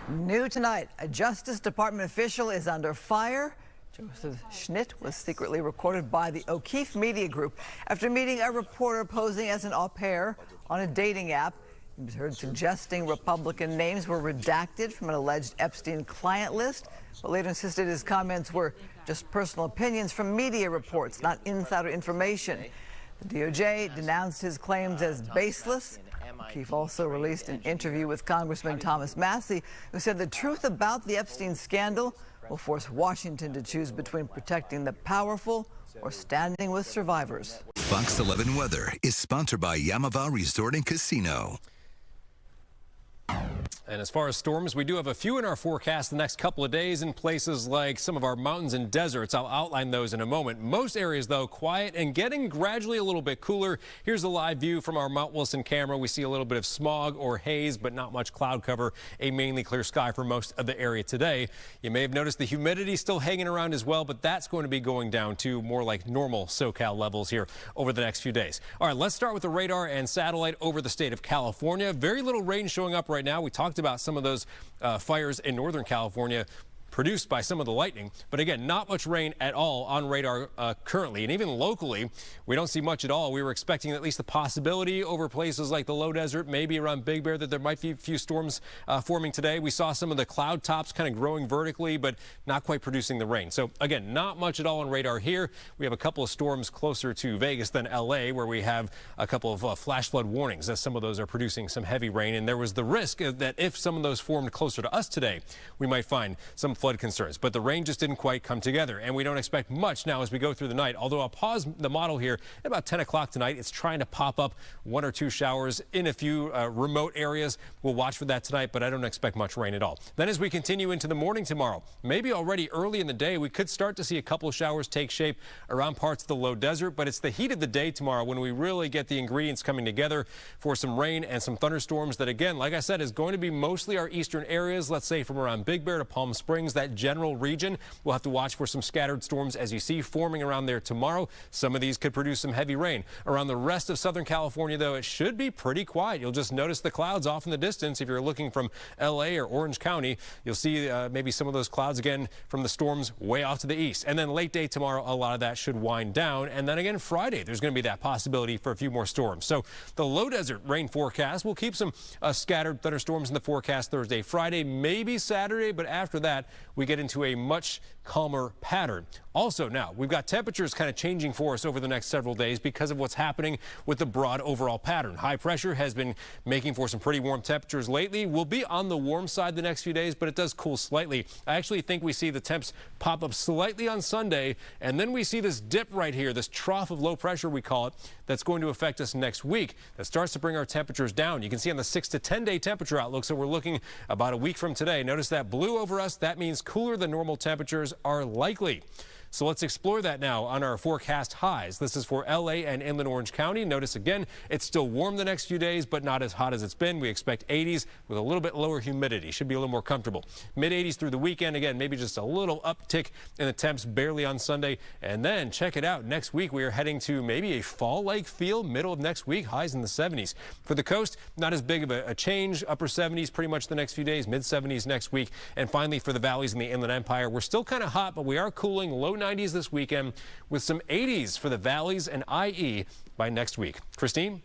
New tonight, a Justice Department official is under fire. Joseph Schnitt was secretly recorded by the O'Keefe Media Group after meeting a reporter posing as an au pair on a dating app. He was heard suggesting Republican names were redacted from an alleged Epstein client list, but later insisted his comments were just personal opinions from media reports, not insider information. The DOJ denounced his claims as baseless. O'Keefe also released an interview with Congressman Thomas Massie, who said the truth about the Epstein scandal will force Washington to choose between protecting the powerful or standing with survivors. Fox 11 Weather is sponsored by Yamava Resort and Casino. And as far as storms, we do have a few in our forecast the next couple of days in places like some of our mountains and deserts. I'll outline those in a moment. Most areas, though, quiet and getting gradually a little bit cooler. Here's a live view from our Mount Wilson camera. We see a little bit of smog or haze, but not much cloud cover. A mainly clear sky for most of the area today. You may have noticed the humidity still hanging around as well, but that's going to be going down to more like normal SoCal levels here over the next few days. All right, let's start with the radar and satellite over the state of California. Very little rain showing up right now. We talked about some of those fires in Northern California produced by some of the lightning. But again, not much rain at all on radar currently. And even locally, we don't see much at all. We were expecting at least the possibility over places like the low desert, maybe around Big Bear, that there might be a few storms forming today. We saw some of the cloud tops kind of growing vertically, but not quite producing the rain. So again, not much at all on radar here. We have a couple of storms closer to Vegas than LA, where we have a couple of flash flood warnings, as some of those are producing some heavy rain. And there was the risk that if some of those formed closer to us today, we might find some flood concerns, but the rain just didn't quite come together, and we don't expect much now as we go through the night. Although I'll pause the model here at about 10 o'clock tonight. It's trying to pop up one or two showers in a few remote areas. We'll watch for that tonight, but I don't expect much rain at all. Then as we continue into the morning tomorrow, maybe already early in the day, we could start to see a couple of showers take shape around parts of the low desert, but it's the heat of the day tomorrow when we really get the ingredients coming together for some rain and some thunderstorms that, again, like I said, is going to be mostly our eastern areas. Let's say from around Big Bear to Palm Springs, that general region. We'll have to watch for some scattered storms as you see forming around there tomorrow. Some of these could produce some heavy rain. Around the rest of Southern California, though, it should be pretty quiet. You'll just notice the clouds off in the distance. If you're looking from LA or Orange County, you'll see maybe some of those clouds again from the storms way off to the east. And then late day tomorrow, a lot of that should wind down. And then again, Friday, there's going to be that possibility for a few more storms. So the low desert rain forecast will keep some scattered thunderstorms in the forecast Thursday, Friday, maybe Saturday. But after that, we get into a much calmer pattern. Also now, we've got temperatures kind of changing for us over the next several days because of what's happening with the broad overall pattern. High pressure has been making for some pretty warm temperatures lately. We'll be on the warm side the next few days, but it does cool slightly. I actually think we see the temps pop up slightly on Sunday, and then we see this dip right here, this trough of low pressure we call it, that's going to affect us next week. That starts to bring our temperatures down. You can see on the 6 to 10 day temperature outlook, so we're looking about a week from today. Notice that blue over us, that means cooler than normal temperatures are likely. So let's explore that now on our forecast highs. This is for LA and inland Orange County. Notice again, it's still warm the next few days, but not as hot as it's been. We expect 80s with a little bit lower humidity. Should be a little more comfortable. Mid 80s through the weekend. Again, maybe just a little uptick in the temps barely on Sunday. And then check it out. Next week, we are heading to maybe a fall-like feel middle of next week. Highs in the 70s. For the coast, not as big of a change. Upper 70s pretty much the next few days. Mid 70s next week. And finally, for the valleys in the Inland Empire, we're still kind of hot, but we are cooling. Low 90s this weekend with some 80s for the valleys and IE by next week. Christine?